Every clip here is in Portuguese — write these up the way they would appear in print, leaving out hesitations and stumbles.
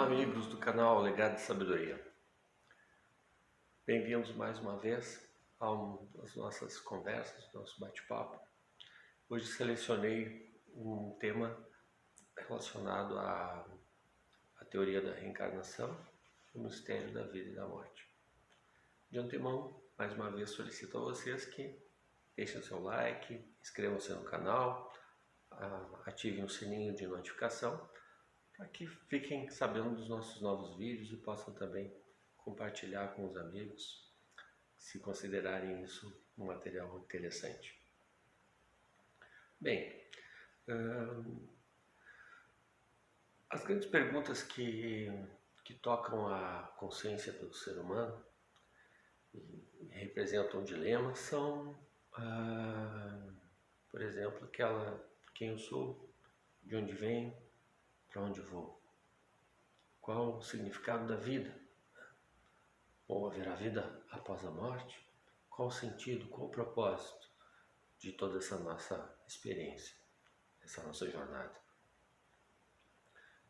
amigos do canal Legado de Sabedoria. Bem-vindos mais uma vez às nossas conversas, nosso bate-papo. Hoje selecionei um tema relacionado à teoria da reencarnação, o mistério da vida e da morte. De antemão, mais uma vez solicito a vocês que deixem seu like, inscrevam-se no canal, ativem o sininho de notificação, para que fiquem sabendo dos nossos novos vídeos e possam também compartilhar com os amigos, se considerarem isso um material interessante. Bem, as grandes perguntas que tocam a consciência do ser humano e representam um dilema são, por exemplo, aquela: quem eu sou, de onde venho, para onde vou? Qual o significado da vida? Ou haverá vida após a morte? Qual o sentido, qual o propósito de toda essa nossa experiência, essa nossa jornada?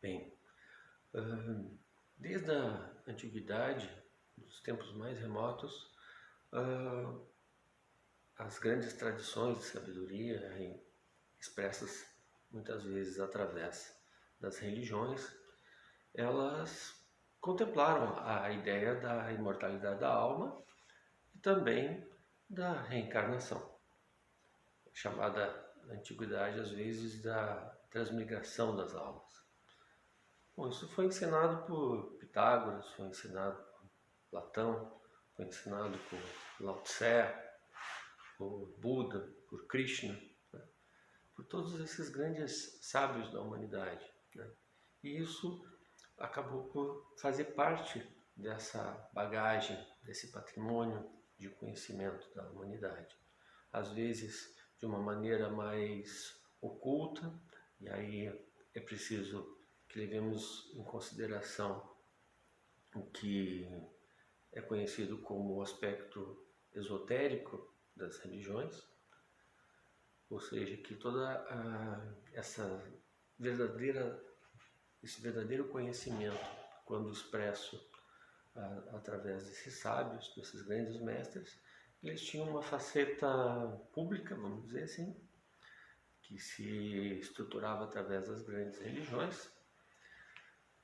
Bem, desde a antiguidade, dos tempos mais remotos, as grandes tradições de sabedoria, expressas muitas vezes através das religiões, elas contemplaram a ideia da imortalidade da alma e também da reencarnação, chamada na antiguidade às vezes da transmigração das almas. Bom, isso foi ensinado por Pitágoras, foi ensinado por Platão, foi ensinado por Lao Tse, por Buda, por Krishna, né? Por todos esses grandes sábios da humanidade, né? E isso acabou por fazer parte dessa bagagem, desse patrimônio de conhecimento da humanidade. Às vezes de uma maneira mais oculta, e aí é preciso que levemos em consideração o que é conhecido como o aspecto esotérico das religiões, ou seja, que toda esse verdadeiro conhecimento, quando expresso através desses sábios, desses grandes mestres, eles tinham uma faceta pública, vamos dizer assim, que se estruturava através das grandes religiões,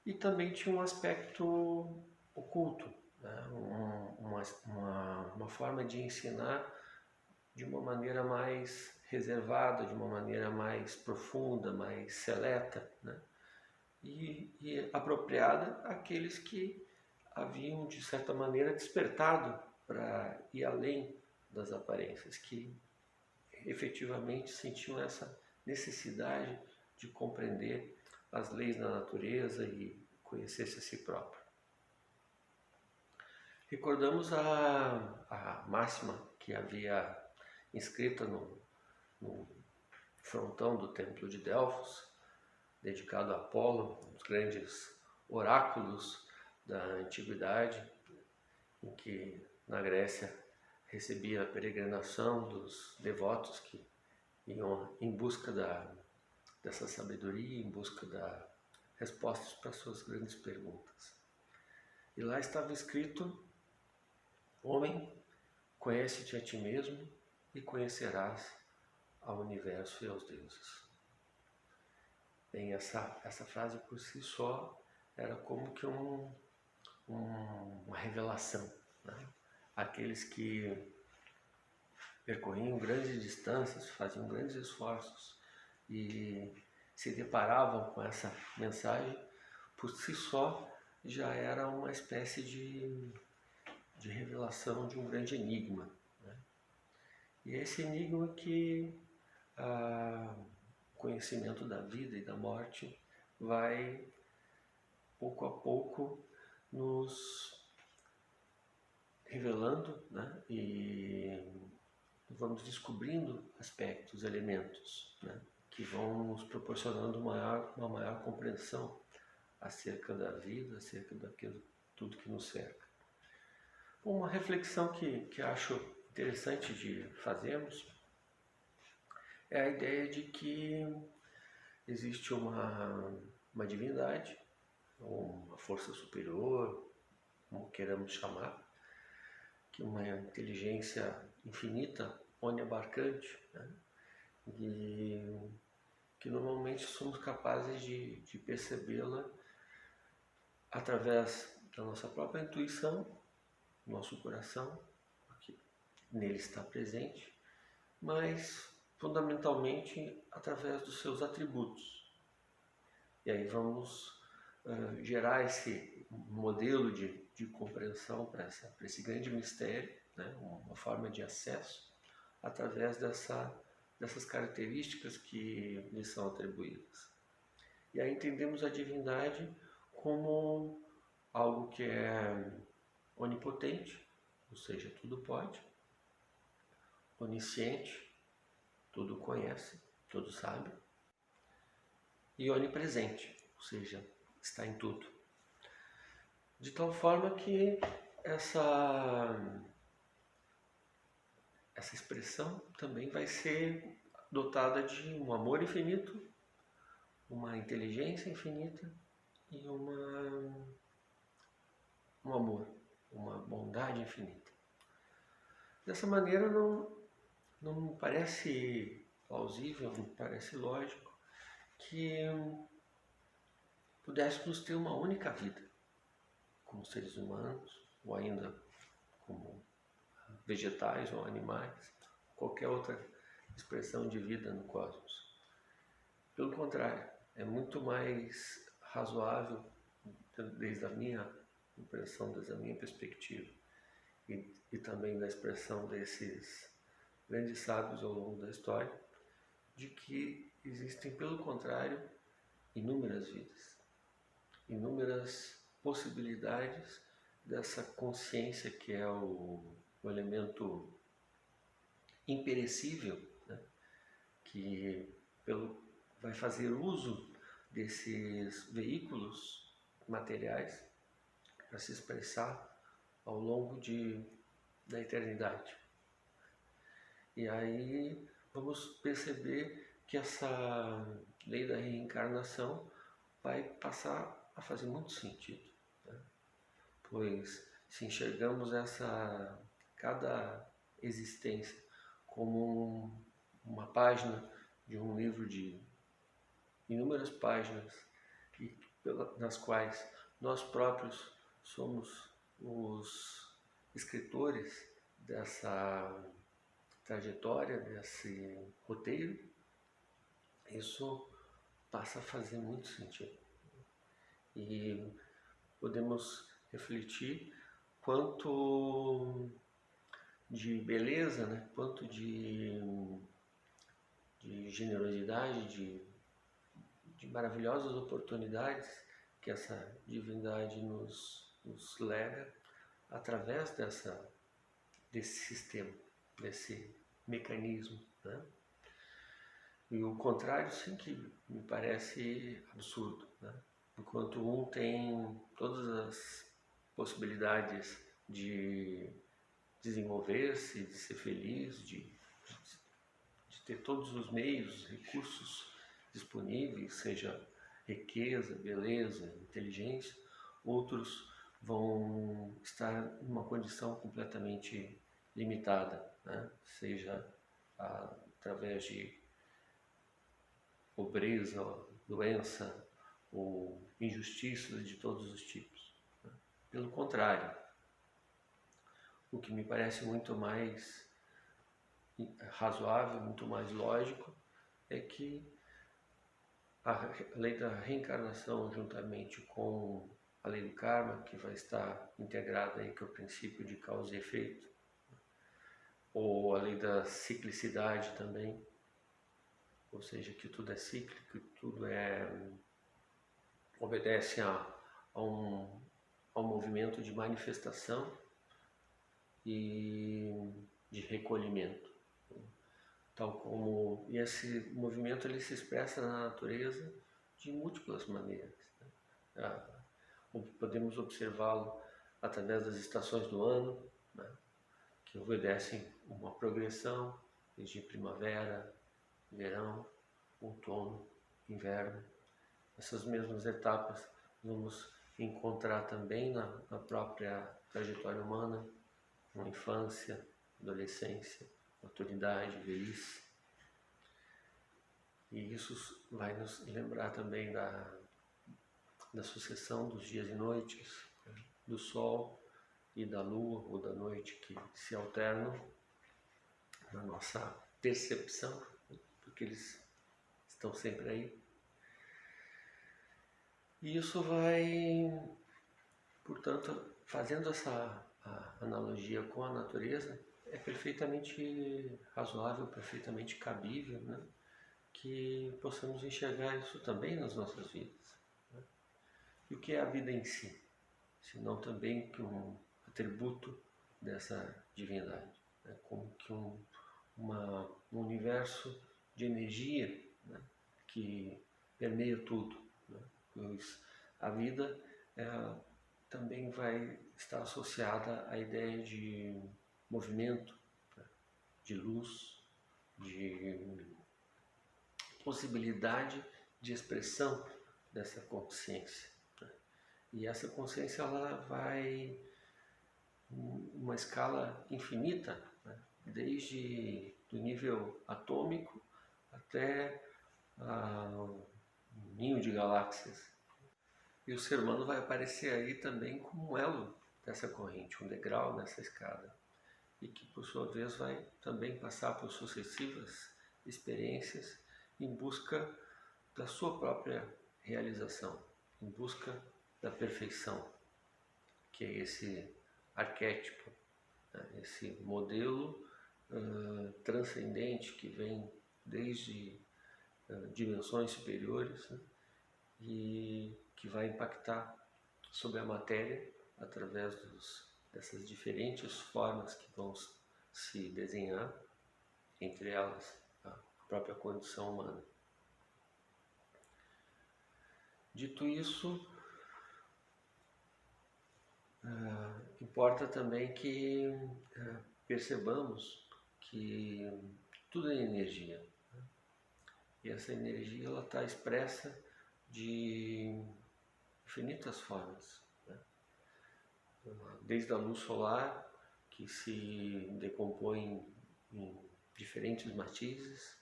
e também tinha um aspecto oculto, né? Uma forma de ensinar de uma maneira mais reservada, de uma maneira mais profunda, mais seleta, né? E apropriada àqueles que haviam, de certa maneira, despertado para ir além das aparências, que efetivamente sentiam essa necessidade de compreender as leis da natureza e conhecer-se a si próprio. Recordamos a máxima que havia inscrita no frontão do templo de Delfos, dedicado a Apolo, um dos grandes oráculos da antiguidade, em que na Grécia recebia a peregrinação dos devotos que iam em busca dessa sabedoria, em busca das respostas para suas grandes perguntas. E lá estava escrito: homem, conhece-te a ti mesmo e conhecerás ao universo e aos deuses. Bem, essa frase por si só era como que uma revelação, né? Aqueles que percorriam grandes distâncias, faziam grandes esforços e se deparavam com essa mensagem, por si só já era uma espécie de revelação de um grande enigma, né? E esse enigma que o conhecimento da vida e da morte vai pouco a pouco nos revelando, né? E vamos descobrindo aspectos, elementos, né? Que vão nos proporcionando uma maior compreensão acerca da vida, acerca daquilo tudo que nos cerca. Uma reflexão que acho interessante de fazermos é a ideia de que existe uma divindade, ou uma força superior, como queiramos chamar, que é uma inteligência infinita, oniabarcante, né? E que normalmente somos capazes de percebê-la através da nossa própria intuição, nosso coração, porque nele está presente, mas fundamentalmente através dos seus atributos. E aí vamos gerar esse modelo de compreensão para esse grande mistério, né? Uma forma de acesso através dessas características que lhe são atribuídas. E aí entendemos a divindade como algo que é onipotente, ou seja, tudo pode, onisciente, tudo conhece, tudo sabe, e onipresente, ou seja, está em tudo. De tal forma que essa expressão também vai ser dotada de um amor infinito, uma inteligência infinita e um amor, uma bondade infinita. Dessa maneira não me parece plausível, não me parece lógico que pudéssemos ter uma única vida como seres humanos, ou ainda como vegetais ou animais, qualquer outra expressão de vida no cosmos. Pelo contrário, é muito mais razoável, desde a minha impressão, desde a minha perspectiva, e também da expressão desses grandes sábios ao longo da história, de que existem, pelo contrário, inúmeras vidas, inúmeras possibilidades dessa consciência que é o elemento imperecível, né? Que vai fazer uso desses veículos materiais para se expressar ao longo da eternidade. E aí vamos perceber que essa lei da reencarnação vai passar a fazer muito sentido, né? Pois se enxergamos cada existência como uma página de um livro de inúmeras páginas nas quais nós próprios somos os escritores dessa trajetória, desse roteiro, isso passa a fazer muito sentido. E podemos refletir quanto de beleza, né? Quanto de generosidade, de maravilhosas oportunidades que essa divindade nos lega através desse sistema, desse mecanismo, né? E o contrário sim que me parece absurdo, né? Enquanto um tem todas as possibilidades de desenvolver-se, de ser feliz, de ter todos os meios, recursos disponíveis, seja riqueza, beleza, inteligência, outros vão estar em uma condição completamente limitada, né? Seja através de pobreza, doença ou injustiças de todos os tipos, né? Pelo contrário, o que me parece muito mais razoável, muito mais lógico, é que a lei da reencarnação, juntamente com a lei do karma, que vai estar integrada aí com o princípio de causa e efeito, ou a lei da ciclicidade também, ou seja, que tudo é cíclico, tudo obedece a um movimento de manifestação e de recolhimento. Tal como, e esse movimento ele se expressa na natureza de múltiplas maneiras, né? Podemos observá-lo através das estações do ano, né? Que obedecem uma progressão desde primavera, verão, outono, inverno. Essas mesmas etapas vamos encontrar também na própria trajetória humana, na infância, adolescência, maturidade, velhice. E isso vai nos lembrar também da sucessão dos dias e noites, do sol e da lua ou da noite que se alternam na nossa percepção, porque eles estão sempre aí. E isso vai, portanto, fazendo essa analogia com a natureza, é perfeitamente razoável, perfeitamente cabível, né? Que possamos enxergar isso também nas nossas vidas. Né? E o que é a vida em si? Senão também que um atributo dessa divindade, né? Como que um universo de energia, né? Que permeia tudo, né? Pois a vida também vai estar associada à ideia de movimento, né? De luz, de possibilidade de expressão dessa consciência. Né? E essa consciência ela vai uma escala infinita, né? Desde do nível atômico até um ninho de galáxias. E o ser humano vai aparecer aí também como um elo dessa corrente, um degrau nessa escada. E que, por sua vez, vai também passar por sucessivas experiências em busca da sua própria realização, em busca da perfeição, que é esse arquétipo, né? Esse modelo transcendente que vem desde dimensões superiores, né? E que vai impactar sobre a matéria através dessas diferentes formas que vão se desenhar, entre elas a própria condição humana. Dito isso, importa também que percebamos que tudo é energia, né? E essa energia está expressa de infinitas formas, né? Desde a luz solar, que se decompõe em diferentes matizes,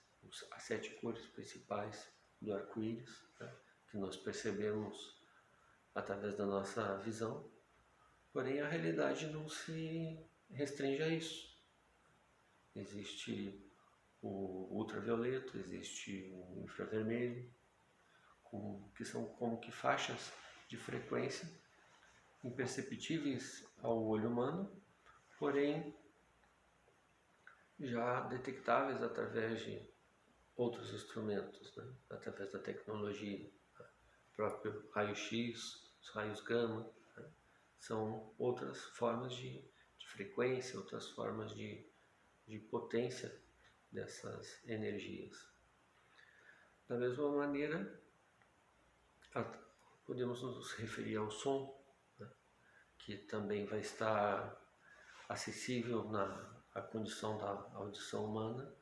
as 7 cores principais do arco-íris, né? Que nós percebemos através da nossa visão, porém a realidade não se restringe a isso. Existe o ultravioleta, existe o infravermelho, que são como que faixas de frequência imperceptíveis ao olho humano, porém já detectáveis através de outros instrumentos, né? Através da tecnologia, o próprio raio-x, os raios gama, né? São outras formas de frequência, outras formas de potência dessas energias. Da mesma maneira, podemos nos referir ao som, né? Que também vai estar acessível à condição da audição humana,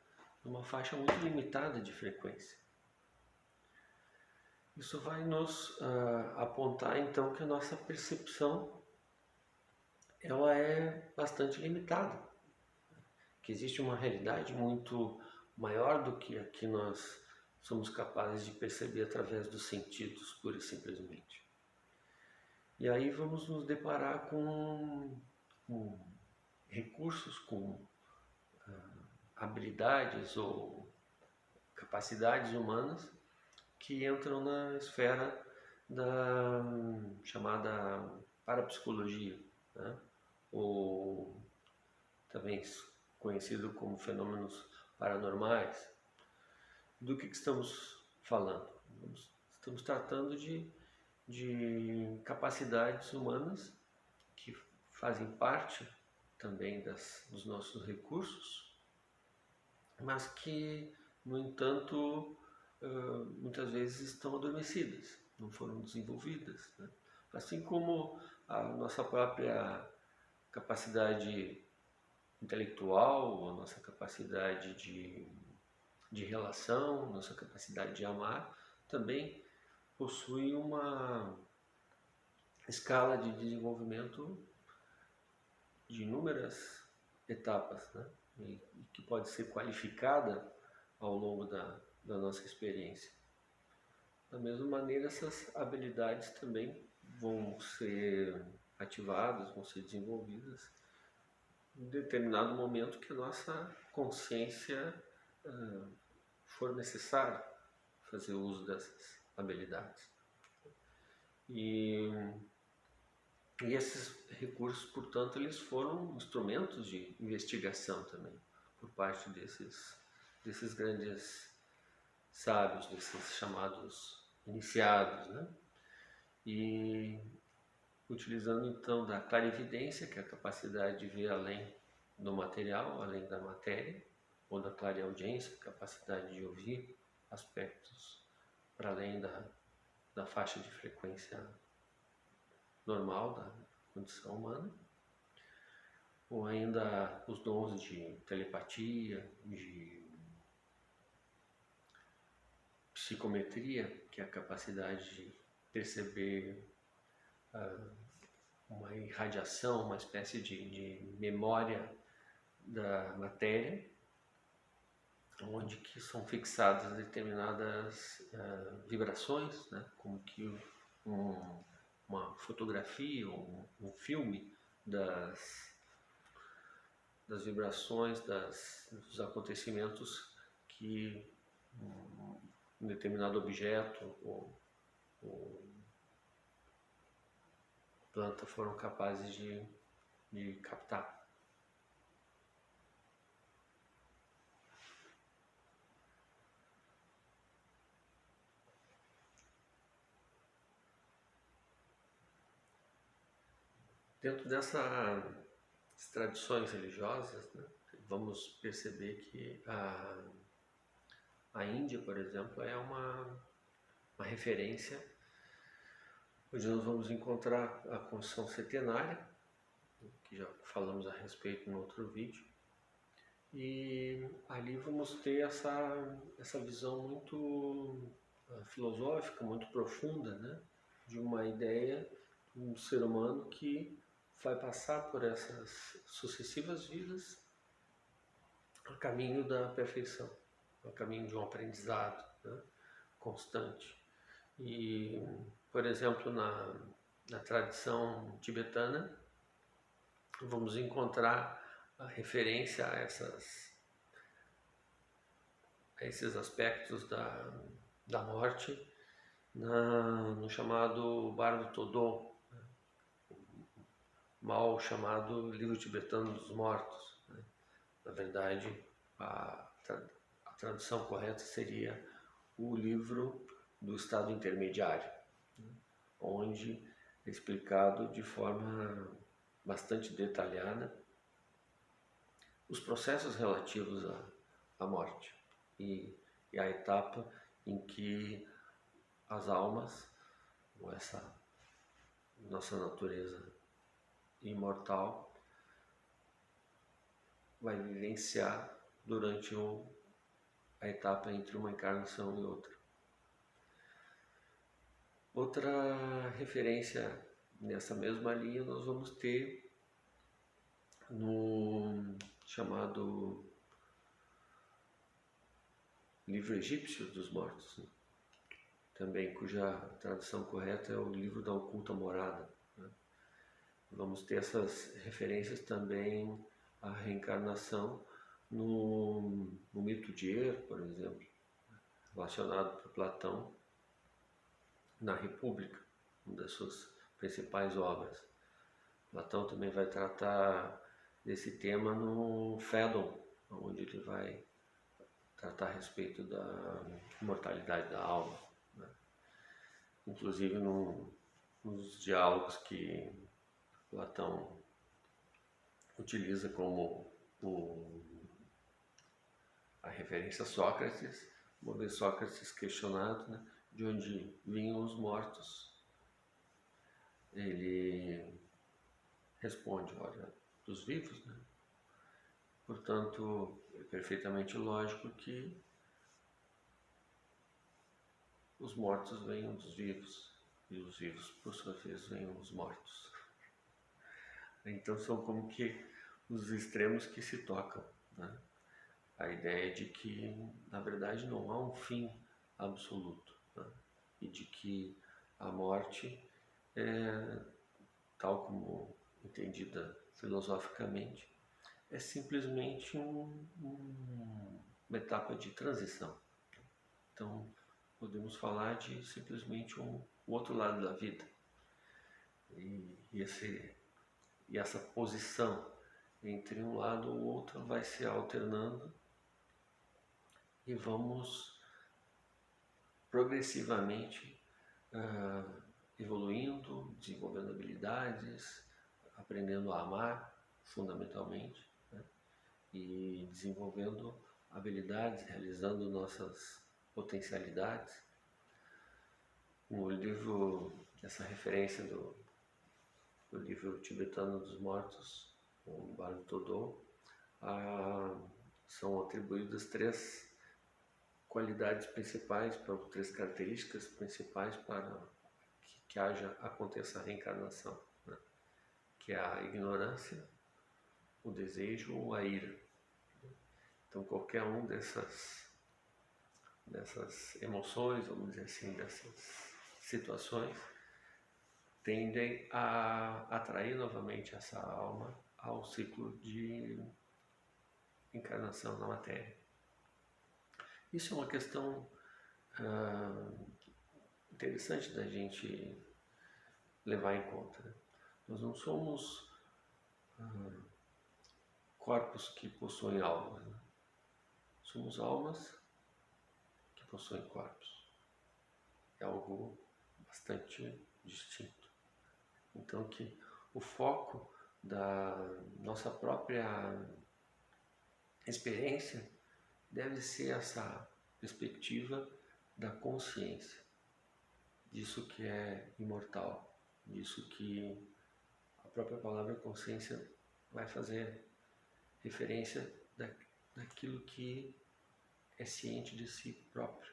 numa faixa muito limitada de frequência. Isso vai nos apontar então que a nossa percepção ela é bastante limitada, que existe uma realidade muito maior do que a que nós somos capazes de perceber através dos sentidos, pura e simplesmente. E aí vamos nos deparar com recursos, com habilidades ou capacidades humanas que entram na esfera da chamada parapsicologia, né? Ou também conhecido como fenômenos paranormais. Do que estamos falando? Estamos tratando de capacidades humanas que fazem parte também dos nossos recursos, mas que, no entanto, muitas vezes estão adormecidas, não foram desenvolvidas, né? Assim como a nossa própria capacidade intelectual, a nossa capacidade de relação, nossa capacidade de amar, também possui uma escala de desenvolvimento de inúmeras etapas, né? E que pode ser qualificada ao longo da nossa experiência. Da mesma maneira, essas habilidades também vão ser ativadas, vão ser desenvolvidas em determinado momento que a nossa consciência for necessário fazer uso dessas habilidades. E esses recursos, portanto, eles foram instrumentos de investigação também, por parte desses grandes sábios, desses chamados iniciados, né? E utilizando então da clarividência, que é a capacidade de ver além do material, além da matéria, ou da clareaudiência, a capacidade de ouvir aspectos para além da faixa de frequência normal da condição humana, ou ainda os dons de telepatia, de psicometria, que é a capacidade de perceber uma irradiação, uma espécie de memória da matéria, onde que são fixadas determinadas vibrações, né? Como que uma fotografia ou um filme das vibrações, dos acontecimentos que um determinado objeto ou planta foram capazes de captar. Dentro dessas tradições religiosas, né, vamos perceber que a Índia, por exemplo, é uma referência onde nós vamos encontrar a construção setenária, que já falamos a respeito no outro vídeo, e ali vamos ter essa visão muito filosófica, muito profunda, né, de uma ideia de um ser humano que vai passar por essas sucessivas vidas a caminho da perfeição, a caminho de um aprendizado, né, constante. E, por exemplo, na tradição tibetana, vamos encontrar a referência a esses aspectos da morte no chamado Bardo Todô, mal chamado Livro Tibetano dos Mortos, né? Na verdade, a tradução correta seria o livro do estado intermediário, né? Onde é explicado de forma bastante detalhada os processos relativos à morte e a etapa em que as almas, ou essa nossa natureza imortal, vai vivenciar durante a etapa entre uma encarnação e outra. Outra referência nessa mesma linha nós vamos ter no chamado Livro Egípcio dos Mortos, né? Também cuja tradução correta é o Livro da Oculta Morada, né? Vamos ter essas referências também à reencarnação no mito de Er, por exemplo, relacionado por Platão na República, uma das suas principais obras. Platão também vai tratar desse tema no Fédon, onde ele vai tratar a respeito da imortalidade da alma, né? Inclusive nos diálogos que Platão utiliza como a referência a Sócrates, uma vez Sócrates questionado, né, de onde vinham os mortos, ele responde, olha, dos vivos, né? Portanto, é perfeitamente lógico que os mortos venham dos vivos. e os vivos, por sua vez, veem os mortos. Então são como que os extremos que se tocam, né? A ideia de que, na verdade, não há um fim absoluto, né? E de que a morte é, tal como entendida filosoficamente, é simplesmente uma etapa de transição. Então, podemos falar de simplesmente o outro lado da vida. E essa posição entre um lado ou outro vai se alternando e vamos progressivamente evoluindo, desenvolvendo habilidades, aprendendo a amar, fundamentalmente, né? E desenvolvendo habilidades, realizando nossas potencialidades. No livro, essa referência do livro tibetano dos mortos, o Bardo Thodou, são atribuídas três qualidades principais, três características principais para que aconteça a reencarnação, né? Que é a ignorância, o desejo ou a ira. Então qualquer um dessas emoções, vamos dizer assim, dessas situações, tendem a atrair novamente essa alma ao ciclo de encarnação na matéria. Isso é uma questão interessante da gente levar em conta, né? Nós não somos corpos que possuem almas, né? Somos almas que possuem corpos. É algo bastante distinto. Então que o foco da nossa própria experiência deve ser essa perspectiva da consciência, disso que é imortal, disso que a própria palavra consciência vai fazer referência daquilo que é ciente de si próprio.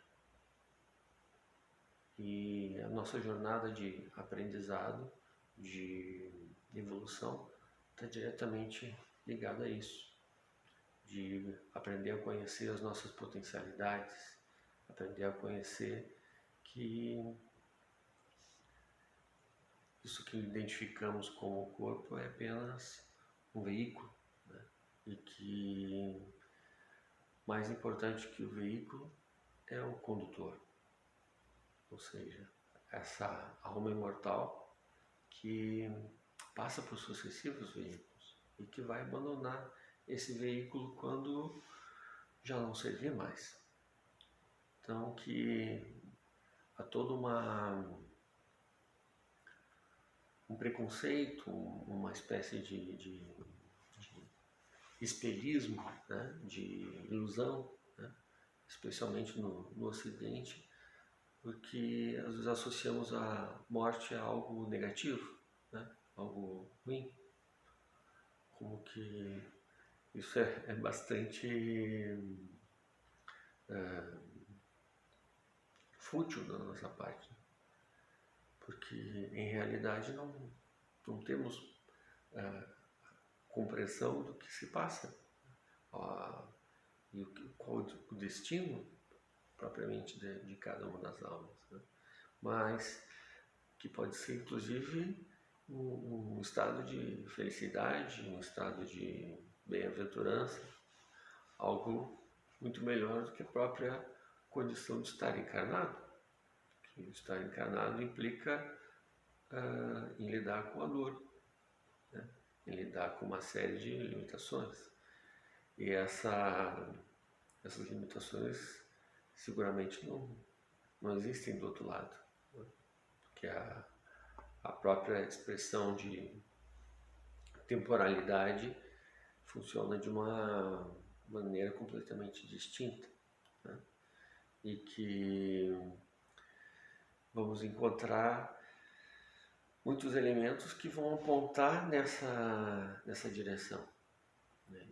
E a nossa jornada de aprendizado, de evolução, está diretamente ligada a isso, de aprender a conhecer as nossas potencialidades, aprender a conhecer que isso que identificamos como corpo é apenas um veículo, né? E que mais importante que o veículo é o condutor, ou seja, essa alma imortal que passa por sucessivos veículos e que vai abandonar esse veículo quando já não servir mais. Então que há todo um preconceito, uma espécie de espelhismo, né? De ilusão, né? Especialmente no Ocidente, porque às vezes associamos a morte a algo negativo, né? Algo ruim, como que isso é bastante fútil da nossa parte, porque em realidade não temos compreensão do que se passa e qual o destino propriamente de cada uma das almas, né? Mas que pode ser inclusive um estado de felicidade, um estado de bem-aventurança, algo muito melhor do que a própria condição de estar encarnado. Que estar encarnado implica em lidar com a dor, né? Em lidar com uma série de limitações. E essas limitações seguramente não existem do outro lado, né? Porque a própria expressão de temporalidade funciona de uma maneira completamente distinta, né? E que vamos encontrar muitos elementos que vão apontar nessa direção, né?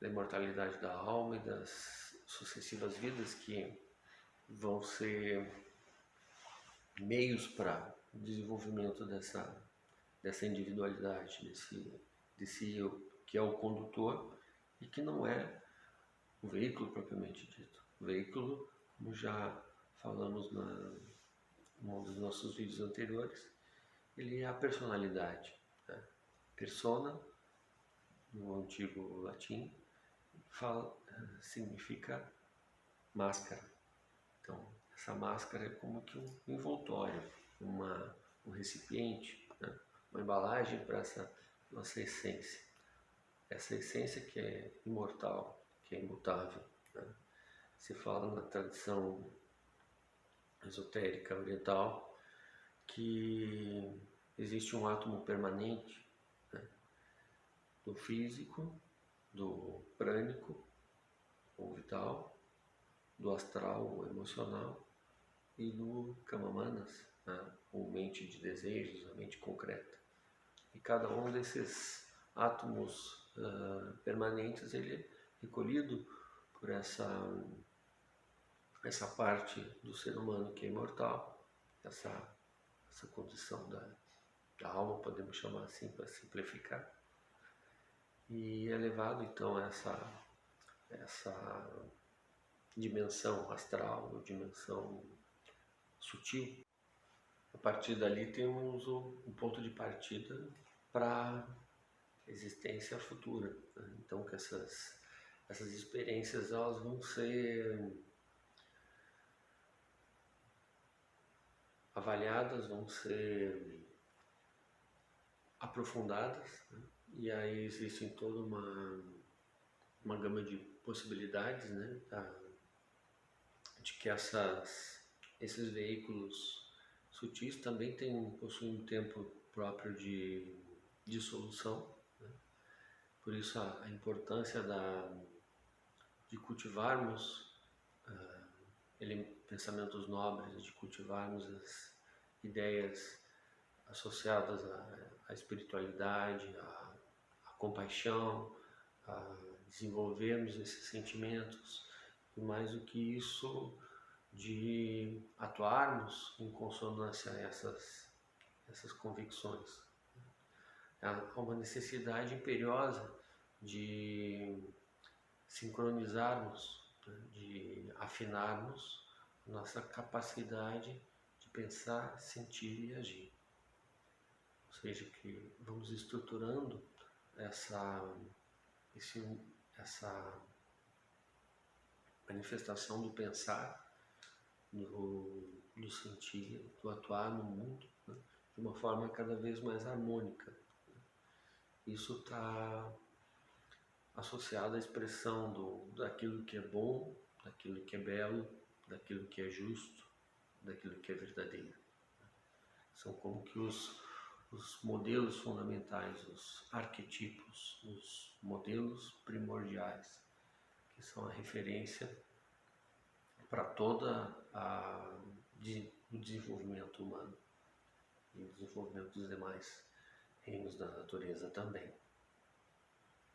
Da imortalidade da alma e das sucessivas vidas que vão ser meios para o desenvolvimento dessa individualidade, desse eu, que é o condutor e que não é o veículo propriamente dito. O veículo, como já falamos em um dos nossos vídeos anteriores, ele é a personalidade. Né? Persona, no antigo latim, significa máscara. Então, essa máscara é como que um envoltório, um recipiente, né? Uma embalagem para essa nossa essência. Essa essência que é imortal, que é imutável. Né? Se fala na tradição esotérica oriental que existe um átomo permanente, né? Do físico, do prânico, ou vital, do astral, ou emocional, e do Kamamanas, né? Ou mente de desejos, a mente concreta. E cada um desses átomos permanentes, ele é recolhido por essa parte do ser humano que é imortal, essa condição da alma, podemos chamar assim para simplificar, e é levado então a essa dimensão astral, ou dimensão sutil. A partir dali temos um ponto de partida para a existência futura. Né? Então que essas experiências elas vão ser avaliadas, vão ser aprofundadas, né? E aí existe toda uma gama de possibilidades, né? De que esses veículos sutis também possuem um tempo próprio de dissolução, né? Por isso a importância de cultivarmos pensamentos nobres, de cultivarmos as ideias associadas à espiritualidade, à compaixão, a desenvolvermos esses sentimentos, e mais do que isso, de atuarmos em consonância a essas convicções. Há uma necessidade imperiosa de sincronizarmos, né, de afinarmos nossa capacidade de pensar, sentir e agir. Ou seja, que vamos estruturando essa manifestação do pensar, do sentir, do atuar no mundo, né, de uma forma cada vez mais harmônica. Isso está associado à expressão daquilo que é bom, daquilo que é belo, daquilo que é justo, daquilo que é verdadeiro. São como que os modelos fundamentais, os arquetipos, os modelos primordiais, que são a referência para toda o desenvolvimento humano e o desenvolvimento dos demais reinos da natureza também.